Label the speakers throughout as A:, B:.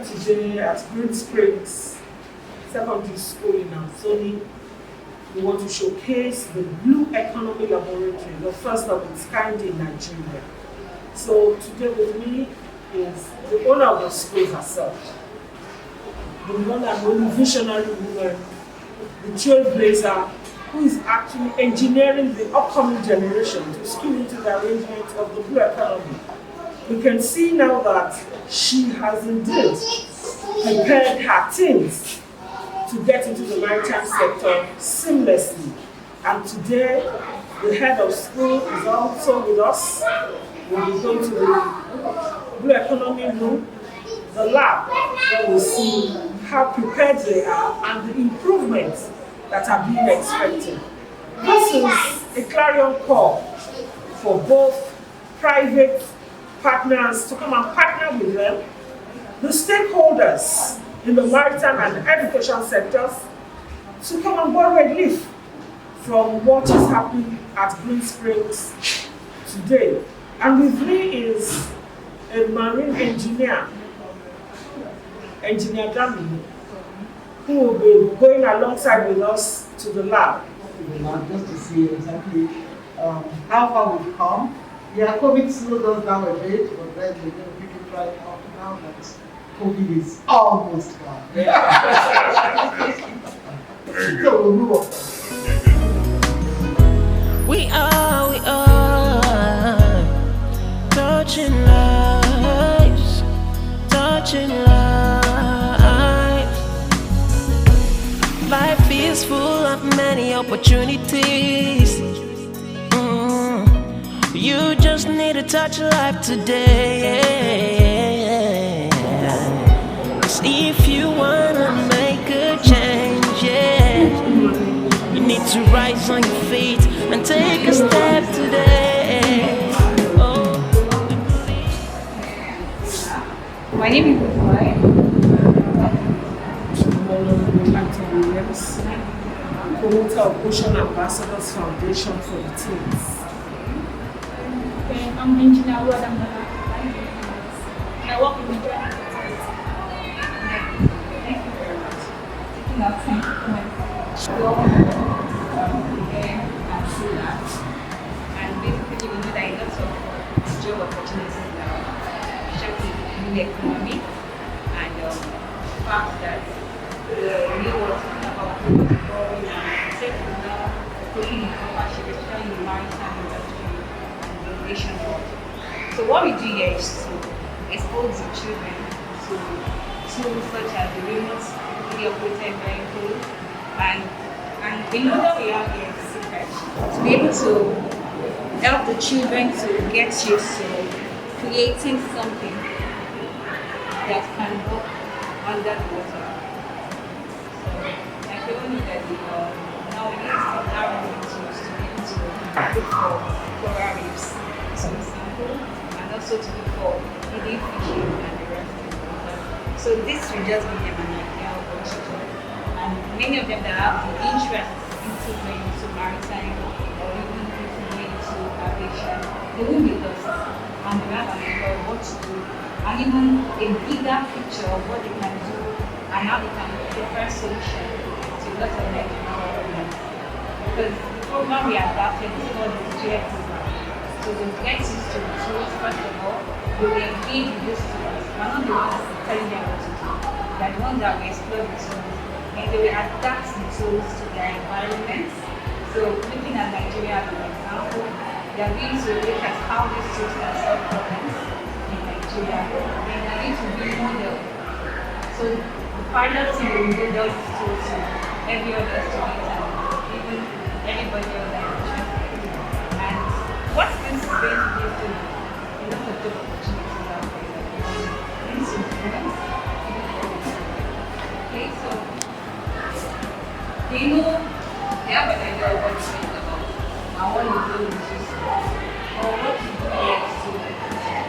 A: here today at Green Springs Secondary School in Anthony. We want to showcase the Blue Economy Laboratory, the first of its kind in Nigeria. So today with me is the owner of the school herself, the one and only visionary woman, the trailblazer, who is actually engineering the upcoming generation to skew into the arrangement of the blue economy. We can see now that she has indeed prepared her teams to get into the maritime sector seamlessly. And today, the head of school is also with us. We'll be going to the Blue Economy room, the lab, where we'll see how prepared they are and the improvements that are being expected. This is a clarion call for both private partners to come and partner with them, the stakeholders in the maritime and education sectors to come and borrow a leaf from what is happening at Green Springs today. And with me is a marine engineer, Engineer Dami, who will be going alongside with us to the lab.
B: Just to see exactly how far we've come. Yeah, COVID slowed us down a bit, but then we're going to pick it right up now that COVID is almost gone. So we'll move on.
C: We are touching lives, touching lives. Life is full of many opportunities. You just need to touch life today. 'Cause if you wanna make a change, yeah, you need to rise on your feet and take a step today. Oh.
D: My name is Ubai.
A: Anthony Williams, promoter of Ocean Ambassadors Foundation for the Teens.
D: I'm Engineer Wadambala. I work in the journal. Thank you very much. Taking our time to come and prepare and see that. And basically, we know that a lot of job opportunities now, especially in the economy, and the fact that the new world is talking about growing and taking now, taking the partnership, especially in the maritime industry. So what we do here is to expose the children to tools such as the remote video operated vehicle and the model we have here is secret to be able to help the children to get used to creating something that can work under the water. So I feel that nowadays they are really tools to be able to look for coral reefs. And also to look for hidden fishing and the rest of it. So this will just give them an idea of what to do. And many of them that have the interest into going into maritime or even going into aviation, they won't be lost. And they have an idea of what to do. And even a bigger picture of what they can do and how they can prepare solution to a lot of Nigerian problems. Because the program we adapted is called the GX. So they get used to the tools first of all, they will engage with these tools. We're not the ones telling them what to do. They're the ones that will explore the tools. And they will adapt the tools to their environment. So looking at Nigeria as an example, they're going to look at how these tools can solve problems in Nigeria. And they're going to be model. So the pilot team will model these tools to every other student and even anybody else that is interested. And what this is going to give to a lot of job opportunities out there. This is okay, so they know they have an idea of what it's about and what you do in this or what you do next to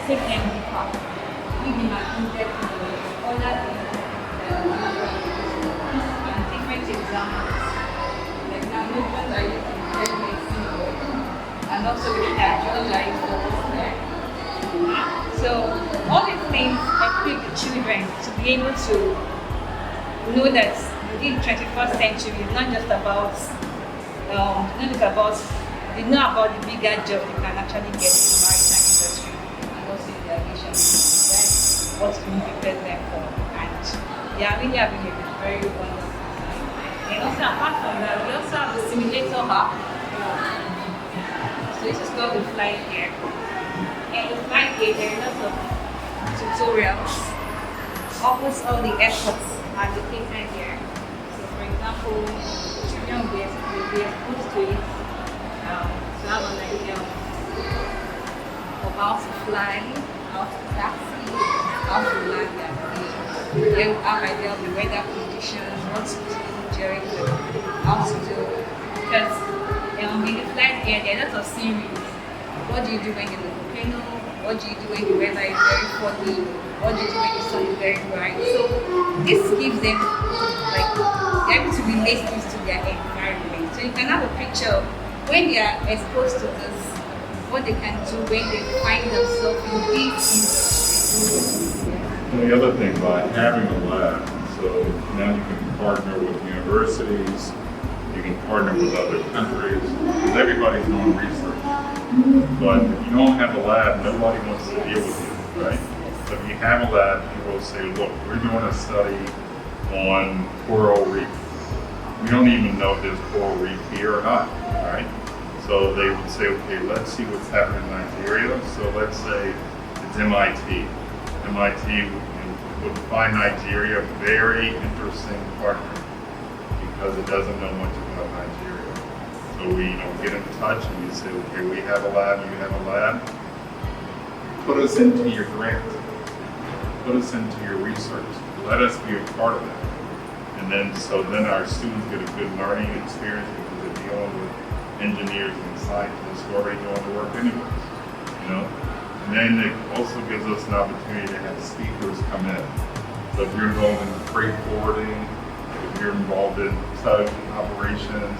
D: take them deeper. Give them an in-depth knowledge of other things and different examples. Like now, movements are used in and also looking at jobs that is for there. So all these things equip the children to be able to know that within the 21st century it's not just about they know about the bigger job they can actually get in the maritime industry and also in the aviation industry. That's what we prepare them for, and they are really having a very wonderful time. And also apart from that, we also have the simulator hub. So this is called the Flight Gear. And the Flight Gear, there are lots of tutorials. Almost all the airports are located here. So for example, children will be exposed to it, to have an idea of how to fly, how to taxi, how to land their plane. They will have an idea of the weather conditions, what to do during the, how to do. Because in the Flight Gear, there are lots of series. What do you do when you're in the volcano? What do you do when the weather is very foggy? What do you do when the sun is very bright? So this gives them, like, they're able to relate this to their environment. So you can have a picture of when they are exposed to this, what they can do when they find themselves in this.
E: And the other thing, by having a lab, so now you can partner with universities, you can partner with other countries, because everybody's doing research. But if you don't have a lab, nobody wants to deal with you, right? So if you have a lab, people will say, look, we're doing a study on coral reef. We don't even know if there's coral reef here or not, right? So they would say, okay, let's see what's happening in Nigeria. So let's say it's MIT. MIT would find Nigeria a very interesting partner because it doesn't know much about Nigeria. So we get in touch and we say, okay, we have a lab, you have a lab. Put us into your grant. Put us into your research. Let us be a part of that. And then our students get a good learning experience because they're dealing with engineers and scientists who are already doing the work anyways, And then it also gives us an opportunity to have speakers come in. So if you're involved in freight forwarding, if you're involved in tug operations,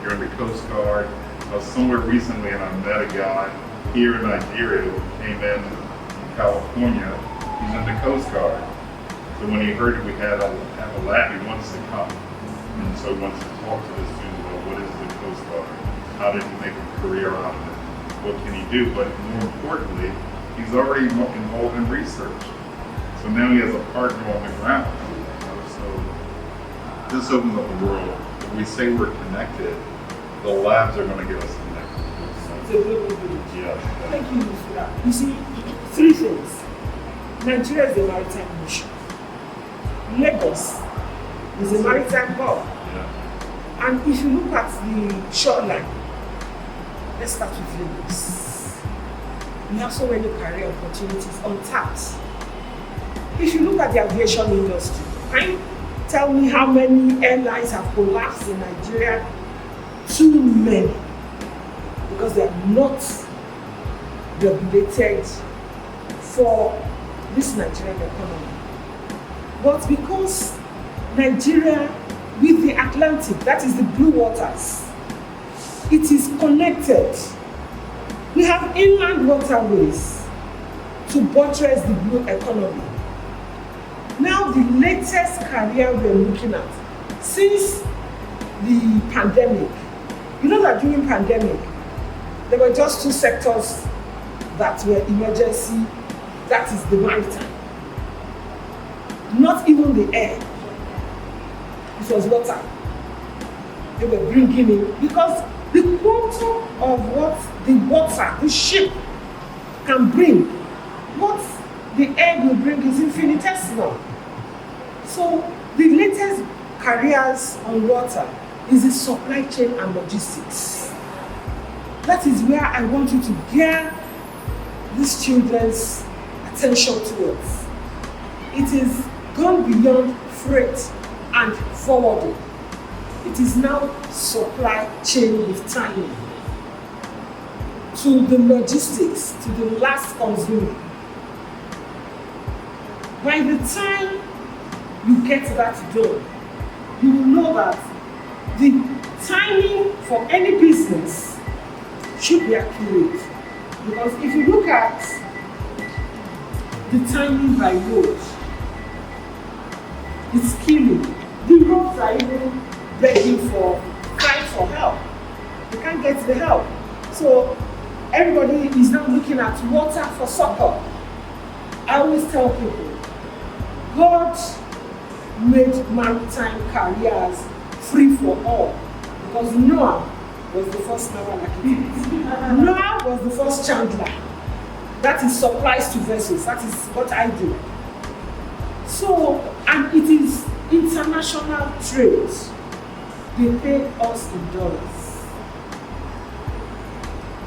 E: you're in the Coast Guard. I was somewhere recently and I met a guy here in Nigeria who came in from California. He's in the Coast Guard. So when he heard that we had a lab, he wants to come. And so he wants to talk to the students about what is the Coast Guard? How did he make a career out of it? What can he do? But more importantly, he's already involved in research. So now he has a partner on the ground. So this opens up the world. If we say we're connected, the labs are going to get us connected.
A: It's a global village.
E: Yeah.
A: Thank you for that. You see, three things. Nigeria is a maritime nation. Lagos is a maritime hub.
E: Yeah.
A: And if you look at the shoreline, let's start with Lagos. We have so many career opportunities untapped. If you look at the aviation industry, can you tell me how many airlines have collapsed in Nigeria? Too many. Because they are not regulated for this Nigerian economy. But because Nigeria with the Atlantic, that is the blue waters, it is connected. We have inland waterways to buttress the blue economy. Now the latest career we're looking at, since the pandemic, you know that during pandemic, there were just two sectors that were emergency, that is the maritime. Not even the air, it was water. They were bringing in, because the quantum of what the water, the ship can bring, what the air will bring is infinitesimal. So the latest careers on water is the supply chain and logistics. That is where I want you to gear these children's attention towards. It is gone beyond freight and forwarding. It is now supply chain with timing. To the logistics, to the last consumer. By the time you get that done, you will know that the timing for any business should be accurate. Because if you look at determined by roads. It's killing. The roads are even begging for, crying for help. They can't get the help. So everybody is now looking at water for soccer. I always tell people, God made maritime careers free for all. Because Noah was the first naval architect. Noah was the first chandler. That is supplies to vessels. That is what I do. So, and it is international trade. They pay us in dollars.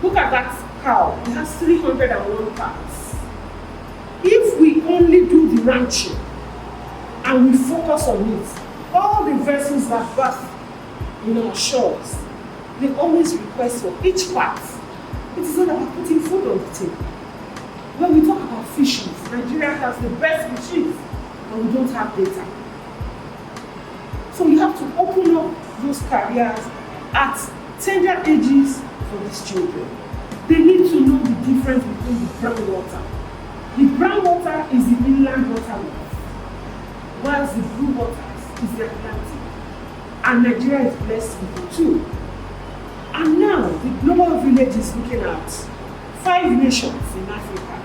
A: Look at that cow. It has 301 parts. If we only do the ranching and we focus on it, all the vessels that berth in our shores, they always request for each part. It is not about putting food on the table. When we talk about fisheries, Nigeria has the best fisheries, but we don't have data. So you have to open up those careers at tender ages for these children. They need to know the difference between the brown water. The brown water is the inland waterways, whilst the blue waters is the Atlantic. And Nigeria is blessed with the two. And now the global village is looking at 5 nations in Africa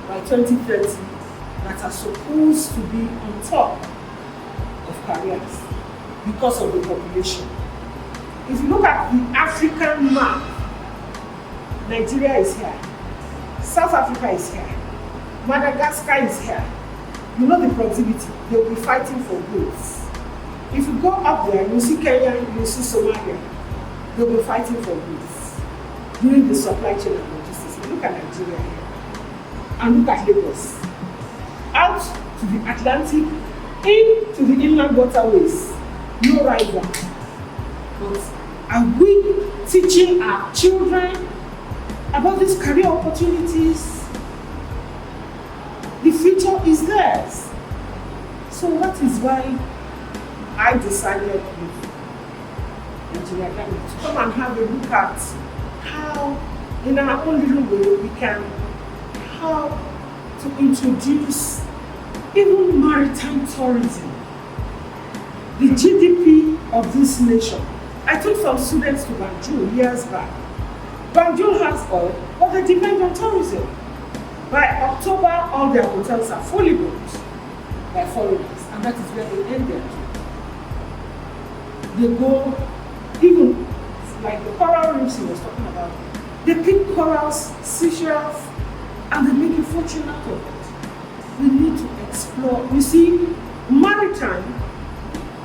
A: by 2030 that are supposed to be on top of careers because of the population. If you look at the African map, Nigeria is here, South Africa is here, Madagascar is here. You know the proximity, they will be fighting for goods. If you go up there, you see Kenya, you see Somalia, they will be fighting for goods during the supply chain and logistics. You look at Nigeria here, and look at Lagos. Out to the Atlantic, into the inland waterways, no rival. But are we teaching our children about these career opportunities? The future is theirs. So that is why I decided with Nigeria Academy to come and have a look at how, in our own little way, we can help to introduce even maritime tourism, the GDP of this nation. I took some students to Banjul years back. Banjul has oil, but they depend on tourism. By October, all their hotels are fully booked by foreigners, and that is where they end their trip. They go, even like the coral reefs he was talking about, they pick corals, seashells, and they make a fortune out of it. We need to explore. You see, maritime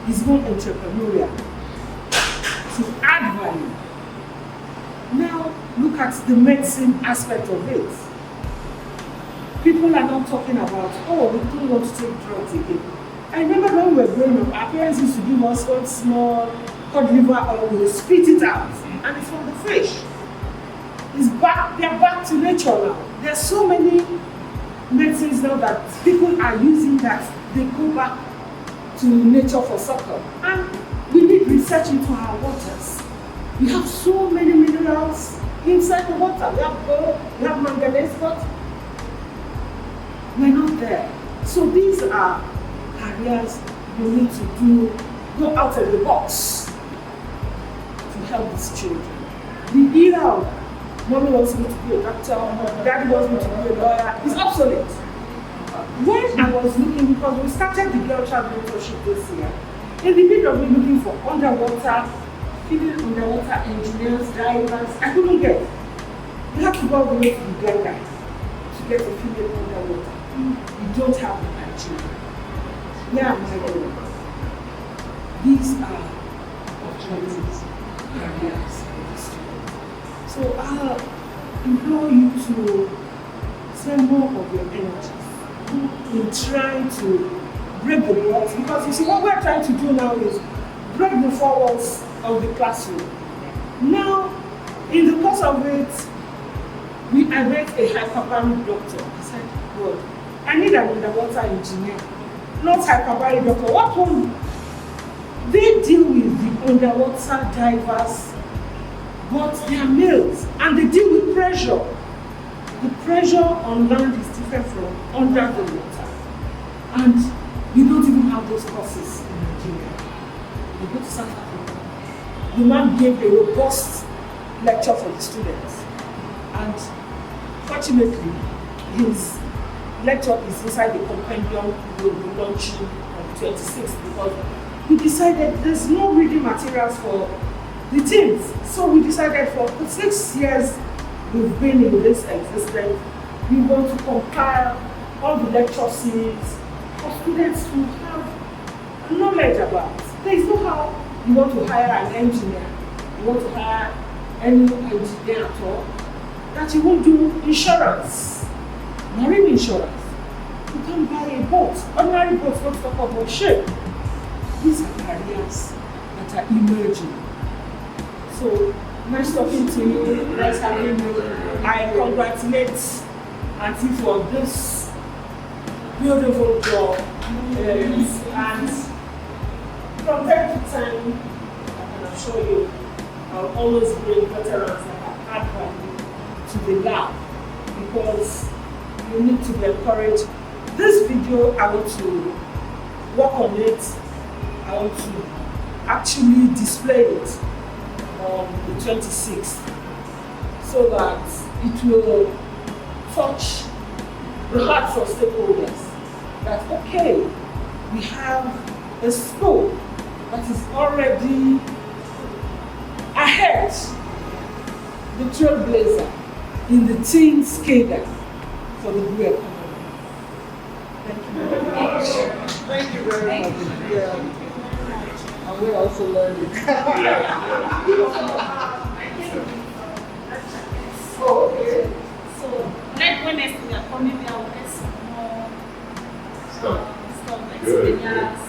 A: is more entrepreneurial to add value. Now, look at the medicine aspect of it. People are now talking about, oh, we don't want to take drugs again. I remember when we were growing up, our parents used to give us one small cod liver oil, we would spit it out, and it's from the fish. It's back, they're back to nature now. There's so many medicines now that people are using that they go back to nature for supper. And we need research into our waters. We have so many minerals inside the water. We have gold, we have manganese, but we're not there. So these are careers we need to do, go out of the box to help these children. The era of mommy wants me to be a doctor, daddy wants me to be a lawyer is obsolete. When I was looking, because we started the Girl Child Mentorship this year, in the middle of me looking for underwater, female underwater engineers, divers, I couldn't get. You have to go all the way to Uganda to get a female underwater. You don't have the Nigeria. Yeah, my God. These are opportunities, careers for the students. So I implore you to spend more of your energy in trying to break the walls, because you see what we're trying to do now is break the four walls of the classroom. Now, in the course of it, I met a hyperbaric doctor. I said, God, I need an underwater engineer, not hyperbaric doctor. What one? They deal with the underwater divers, but they are males, and they deal with pressure. The pressure on land is different different from under the water. And you don't even have those courses in Nigeria. You go to South Africa. The man gave a robust lecture for the students. And fortunately, his lecture is inside the compendium we will be launching on the 26th because we decided there's no reading materials for the teens. So we decided for the 6 years we've been in this existence, we want to compile all the lecture series for students to have knowledge about. There is no how you want to hire an engineer, you want to hire any engineer at all, that you won't do insurance, marine insurance. You can't buy a boat, ordinary boats, not talk about ship. These are careers that are emerging. So, nice talking to you, nice having you. I congratulate Auntie for this beautiful job. And from time to time, I can assure you, I'll always bring veterans that have had value to the lab because you need to be encouraged. This video, I want to work on it. I want to actually display it on the 26th so that it will touch the hearts of stakeholders that okay, we have a school that is already ahead, the trailblazer in the teens cadre for the blue economy. Thank you very much.
B: Thank you very much. Yeah. And we're also learning. Oh, okay.
D: So, when next we are coming, we will get some more stuff experience.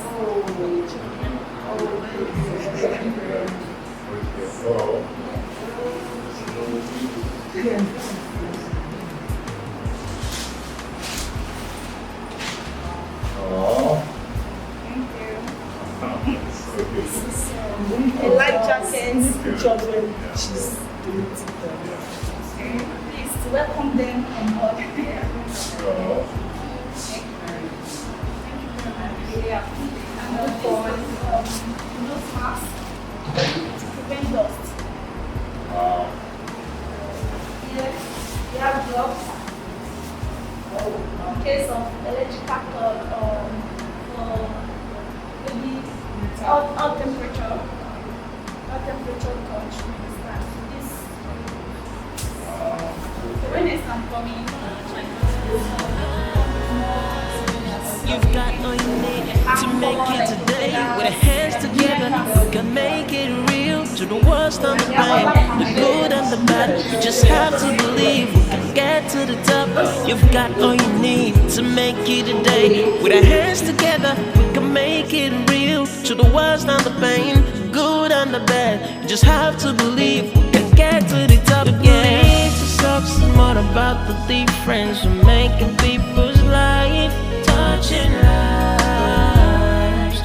A: I like jackets, children, she's doing it.
D: Please to welcome them on board. Thank you very much. And also nose mask to prevent dust. Here we have gloves in case of electrical cord or for maybe hot temperature touch. This when it's not coming,
C: You've got all you need to make it today. With our hands together, we can make it real. To the worst and the pain, the good and the bad. You just have to believe we can get to the top. You've got all you need to make it today. With our hands together, we can make it real. To the worst and the pain, the good and the bad. You just have to believe we can get to the top. Yeah, to succeed, more about the difference we're making people's life. Touching lives,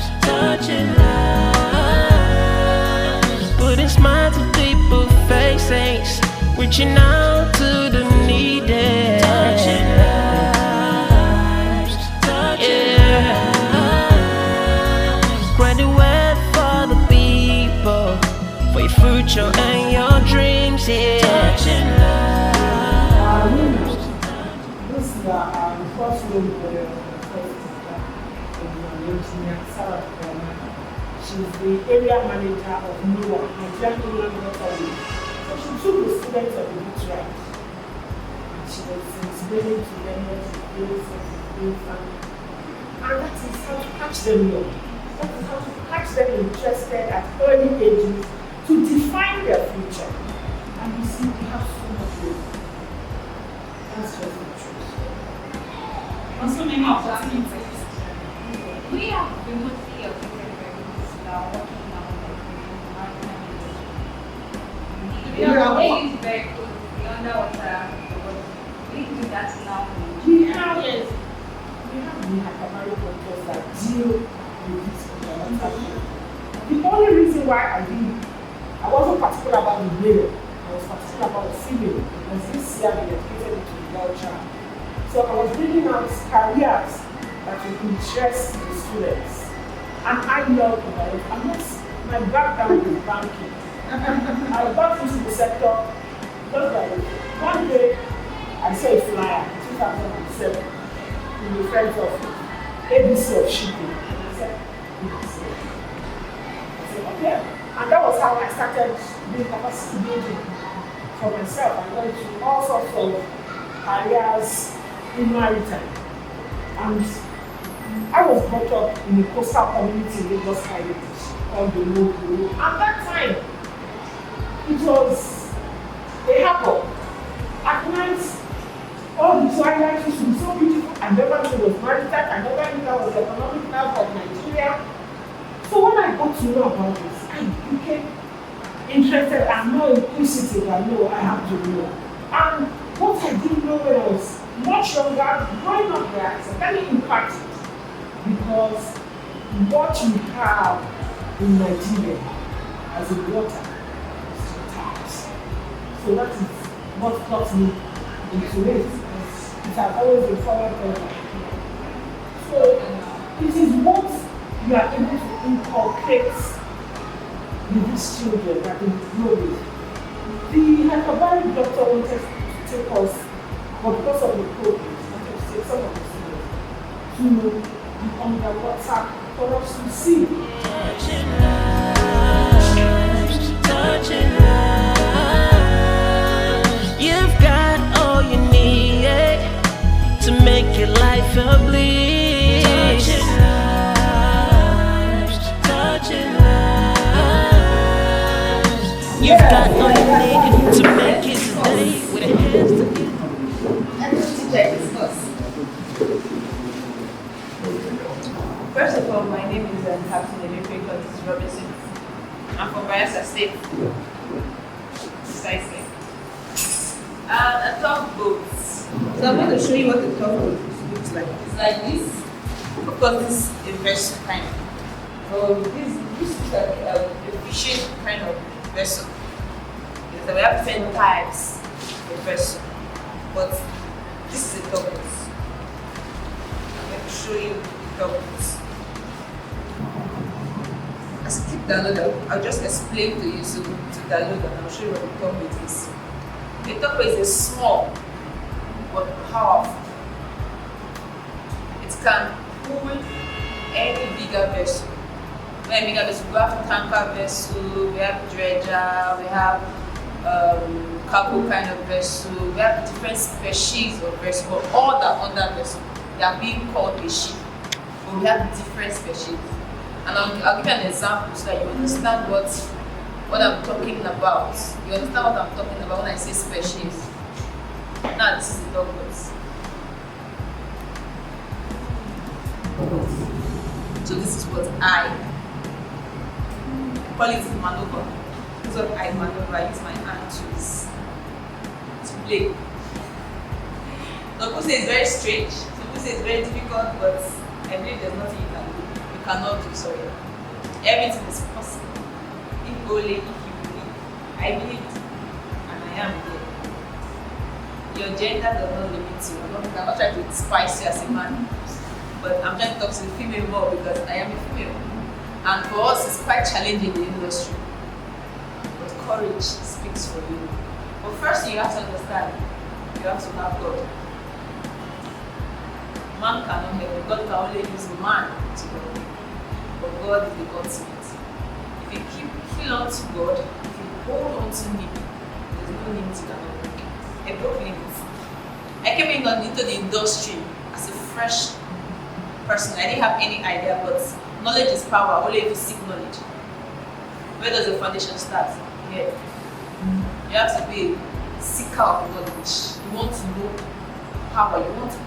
C: putting smiles to people's faces, reaching out to the needy. Touching lives, spread the word for the people, for your future and your dreams. Yeah. Touching lives.
A: This is the first room for the she's the area manager of NOAA, Nigerian Inland Water Wing. So she took the students of the beach ride. And she was explaining to them what to do, and that is how to catch them young. That is how to catch them interested at early ages to define their future. And you see, we have so much room. That's just the truth.
D: also many opportunities. We have remotely operated vehicles that are working now. We have used vehicles underwater. We do that now.
A: We have contractors that deal with this underwater. The only reason why I wasn't particular about the male, I was particular about the female, because this year we educated into the girl child. So I was bringing careers that will interest the students. And I love about it. My background is banking. I got into the sector just like one day I saw a flyer in 2007 in the front of ABC of shipping. And I said, ABC. I said, okay. And that was how I started doing capacity building for myself. I went to all sorts of careers in maritime. And I was brought up in a coastal community in Lagos Island called the Logo. At that time, it was a harbor. At night, all the twilight used to be so beautiful. I never knew it was maritime. I never knew that was the economic life of Nigeria. So when I got to know about this, I became interested. I'm not inquisitive. I know I have to know. And what I didn't know when I was much younger, growing up there, it's very impacted because what we have in Nigeria as a water is the tax. So that is what got me into it. It has always been followed by. So it is what you are able to inculcate with these children that they grow with. The hyperbaric doctor wanted to take us, but because of the COVID, wanted to take some of the students to the underwater for us to see.
C: Touching lives, touching lives. You've got all you need to make your life a bliss. Touching lives, touching lives. You've got all you need to make it today with a hands together.
F: First of all, my name is Captain Electric Curtis Robinson. I'm from Bayelsa State, precisely. And a tugboat. So I'm going to show you what a tugboat looks like. It's like this. Of course, this is a vessel kind of. So this is like a fishing kind of vessel. So we have 10 types of vessel, but this is a tugboat. I'm going to show you the tugboat. As you keep downloading, I'll just explain to you so to download and I'll show you what the tugboat is. The tugboat is a small but powerful. It can pull any bigger vessel. When bigger vessel, we have tanker vessel, we have dredger, we have cargo kind of vessel, we have different species of vessel, but all that under vessel, they are being called a ship. But we have different species. And I'll give you an example so that you understand what I'm talking about. You understand what I'm talking about when I say species. Now this is the tugboat. So this is what I call it maneuver. This is what I maneuver. I use my hand to play. Some people say it's very strange, some people say it's very difficult, but I believe there's nothing you can do. You cannot do, sorry. Everything is possible. If only if you believe. I believe it, and I am here. Your gender does not limit you. I'm not trying to despise you as a man, but I'm trying to talk to the female more because I am a female. And for us, it's quite challenging in the industry. But courage speaks for you. But first, you have to understand, you have to have God. Man cannot help you. God can only use man to help you. But God is the ultimate. If you feel on to God, if you hold on to Him, there's no limit you cannot break. A broke limit. I came into the industry as a fresh person. I didn't have any idea, but knowledge is power, only if you seek knowledge. Where does the foundation start? Here. You have to be a seeker of knowledge. You want to know power.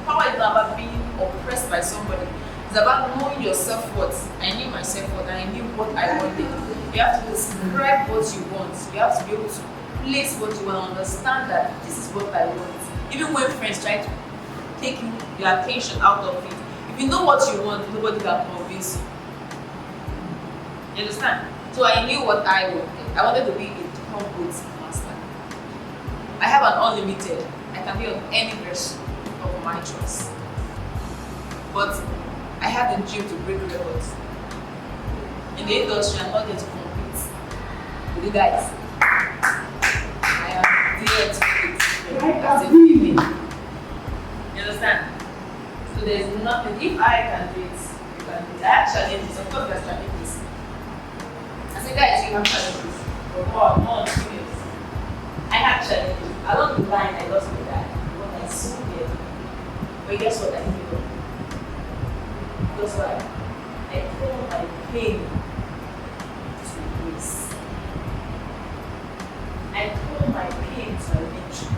F: Power is not about being oppressed by somebody. It's about knowing your self-worth. I knew my self-worth and I knew what I wanted. You have to describe what you want. You have to be able to place what you want, understand that this is what I want. Even when friends try to take your attention out of it, if you know what you want, nobody can convince you. You understand? So I knew what I wanted. I wanted to be a tugboat master. I have an unlimited. I can be on any version of my choice. But I had a dream to break records. In the industry, I'm not there to compete with you guys. I am there to create as a female. You understand? So there's nothing. If I can do it, you can do it. I have challenges. Of course, there's challenges. I say, guys, you have challenges. But more females. I have challenges. Along the line, I lost my dad. But I so did. But guess what? I gave up. Because why? I turned my pain to grace. I turned my pain to a victory.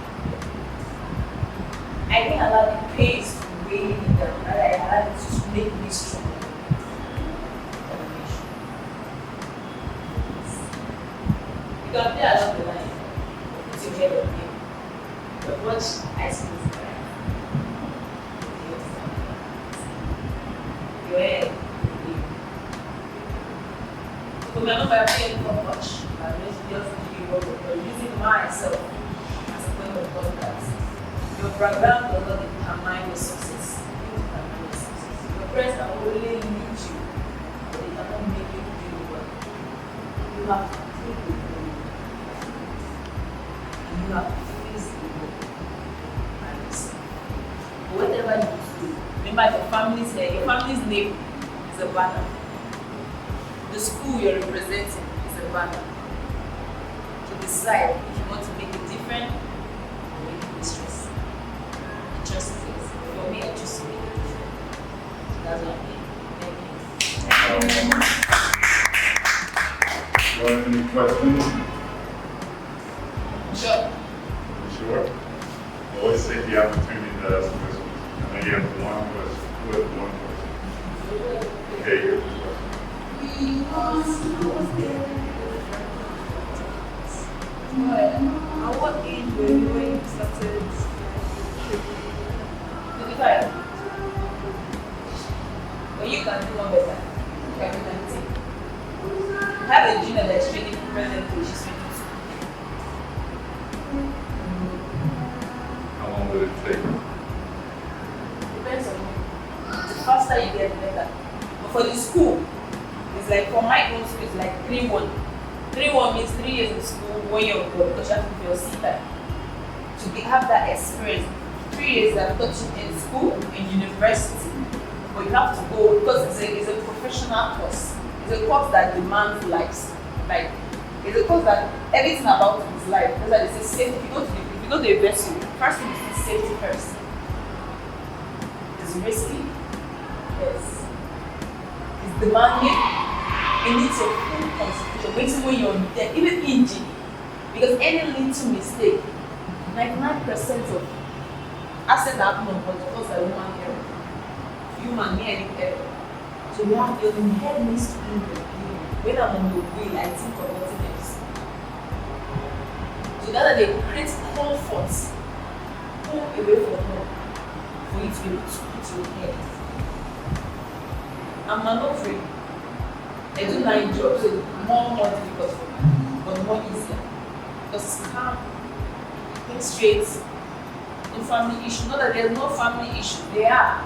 F: I didn't allow the pain to weigh me down. I allowed it to make me strong. You can play along the line. Put your head on me. But watch, I see this guy. Your head. So remember, I'm paying for much. I'm just using myself as a point of contact. Your background does not determine your success. You determine your success. Your friends can only lead you, but they cannot make you do well. You have to take the goal. And you have to face the goal by yourself. But whatever you do, remember your family's name. Your family's name is a banner. The school you're representing is a banner. To decide if you want to make it different or make it distress. Just things. For me, I choose to make it different. So that's what I mean. Thank you.
E: Any questions?
F: Sure.
E: Sure. Always take the opportunity to ask questions. I know you have one question. Okay, your question.
D: At what age were you when you started?
F: 25. But you can do one better. You can do 19. I have a junior that's training presently. She's 22.
E: How long would it take?
F: Depends on you. The faster you get, the better. But for the school, it's like for my own school, it's like 3-1. 3-1 means 3 years in school, 1 year abroad, because you have to do your CTAC. To have that experience, 3 years that taught you in school, in university, but you have to go because it's a professional course. It's a course that demands lives. Like it's a course that everything about it is life. Because like it's a safety. If you go to a vessel, first thing is safety first. It's risky. Yes. It's demanding. It needs your full concentration. Waiting when you're there, even engine. Because any little mistake, 99% of accident happen on board because of human error. Human error error. So you have your head needs to be in the wheel. When I'm on the wheel, I think of nothing else. So that they create comfort, pull away from home, for you to be able to put your head. I'm maneuvering. I do 9 jobs, so it's more difficult for me, but more easier. Because it's calm, think straight, no family issue. Not that there's no family issue, there are.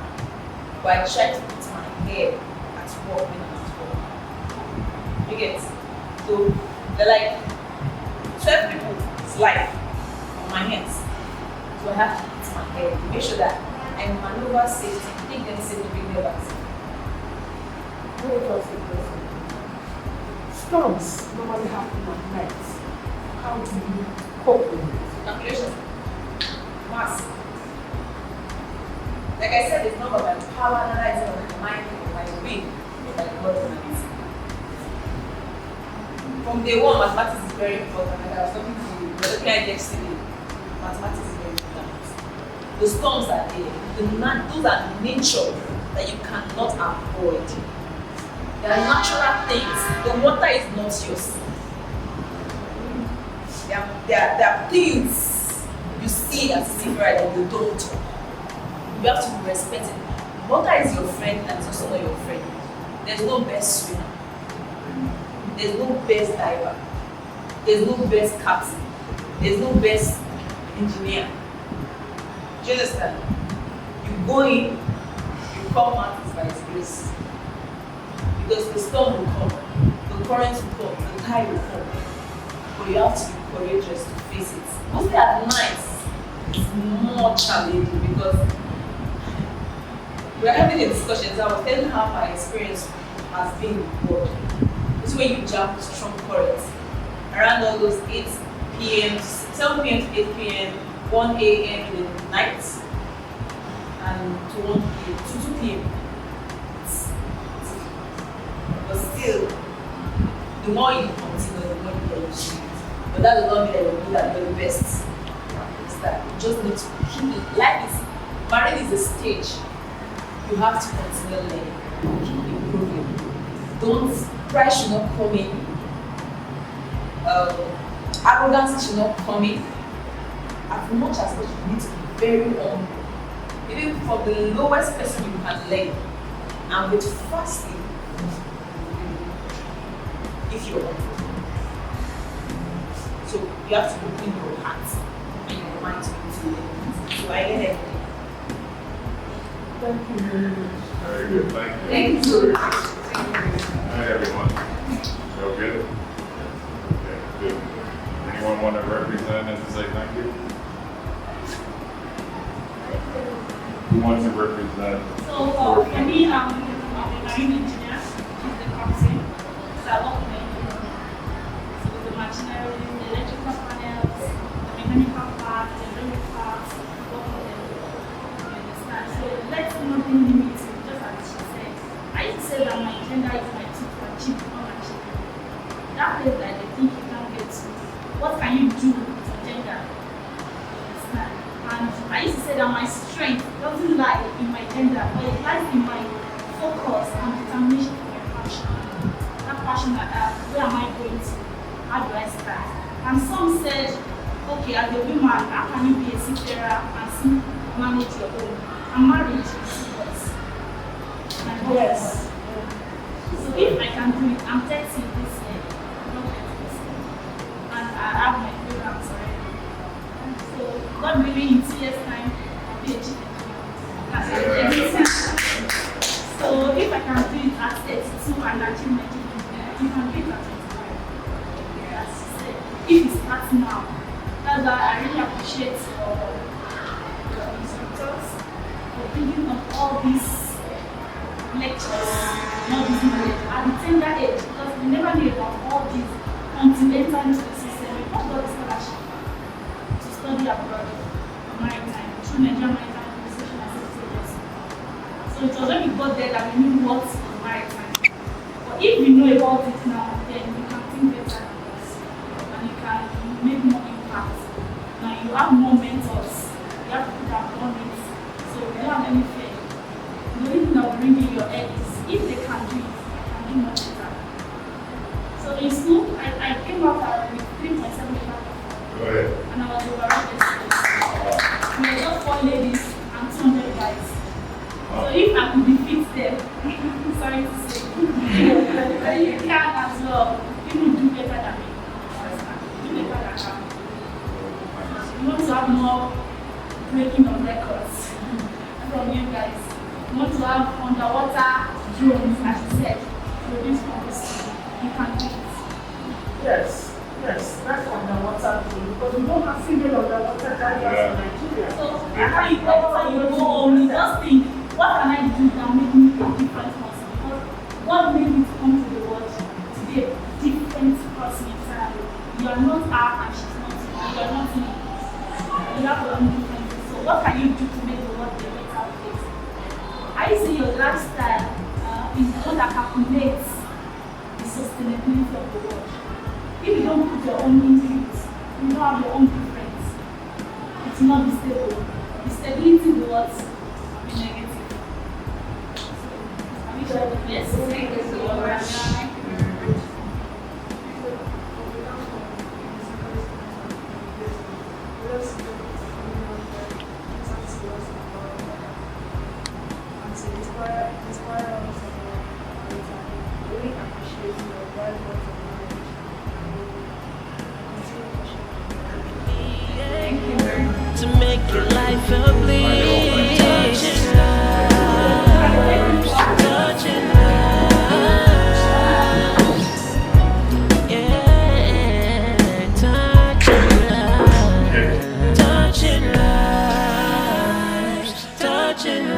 F: But I try to put my head at work when I'm at work. You get? So they're like 12 people's life on my hands. So I have to put my head to make sure that I maneuver safety, take them safely, bring them back.
A: Storms normally happen at night. How do you cope with it?
F: Calculation. Mass. Like I said, it's not about my power analyzing of my mind or my will, but my God analyzing. From day one, mathematics is very important. Like I was talking to you, we were looking at yesterday. Mathematics is very important. The storms are there. Those are nature that you cannot avoid. They are natural things. The water is not yours. There are things you see as secret that you don't talk. You have to respect it. Water is your friend and it's also not your friend. There's no best swimmer. There's no best diver. There's no best captain. There's no best engineer. Do you understand? You go in, you come out is by His grace. Because the storm will come, the current will come, the tide will come. But you have to be courageous to face it. Mostly at night, it's more challenging because we're having a discussion. So I was telling how my experience has been with God. This is when you jump strong currents. Around all those 8 p.m., 7 p.m. to 8 p.m., 1 a.m. in the night, and to 1 p.m. to 2 p.m. But still, the more you continue, the more you get used to it. But that does not mean that you're good and you're the best. It's that you just need to keep it. Life is, marriage is a stage. You have to continue learning, keep improving. Pride should not come in. Arrogance should not come in. As much as possible, you need to be very humble. Even from the lowest person you can learn. And with fasting, if you're humble. So you have to open your heart and your mind to learn. So I learn everything.
A: Thank you very much.
E: Very good, thank you.
D: Thank you.
E: Hi, everyone. So good? Okay, good. Anyone want to represent and say thank you? Who wants to represent?
G: So for me, I'm a marine engineer, which is the captain. So I work with so with the machinery, the electrical panels, the mechanical parts, the hydraulic parts, work with them. You understand? So let's nothing limit you, just as she said. I used to say that my gender is my tool to achieve all my children. That place that they think you can't get to. What can you do with your gender? You understand? And I used to say that my strength doesn't lie in my gender, but it lies in my focus and determination for my passion. That passion that I have, where am I going to? How do I start? And some said, okay, as a woman, how can you be a seafarer and still manage your own? And marriage is serious.
A: Yes.
G: So if I can do it, I'm 30 this year, not 30 this year. And I have my programs already. So God willing, in 2 years' time, I'll be a chief engineer. So if I can do it at 32 and achieve my chief engineer, you can do it at 25. As you said, if it starts now, that's why I really appreciate your instructors for bringing up all these lectures, not this knowledge at the tender age, because we never knew about all this until they enter into the system. We got the scholarship to study abroad, maritime, through Nigerian Maritime Administration and Safety Agency. So it was when we got there that we knew what is maritime. But if we know about it now, then you can think better than us, and you can make more impact. Now you have more mentors, you have people that have done it, so you don't have any fear. The only thing that will bring in your head is if they can do it, I can do much better. So in school, I came out with 3.75.
E: Go ahead.
G: And I was overrated. We were just 4 ladies and 200 guys. So if I could defeat them, sorry to say, then you can as well. You will do better than me. Do better than her. We want to have more breaking of records from you guys. We want to have underwater drones, as you said, produce composition. You can do it.
A: Yes, yes, that's underwater too, because we don't have female underwater carriers in Nigeria.
G: So after you go home, you just think, what can I do that make me a different person? Because what made me to come to the world to be a different person entirely? You are not her and she's not you. You are not me. You have your own differences. So what can you do to make the world a better place? I see your lifestyle is the one that calculates the sustainability of the world. If you don't put your own into it, you don't have your own difference, it will not be stable. The stability will what? Be negative. So, are we sure of this? Thank you so much.
C: To make your life a bliss. watching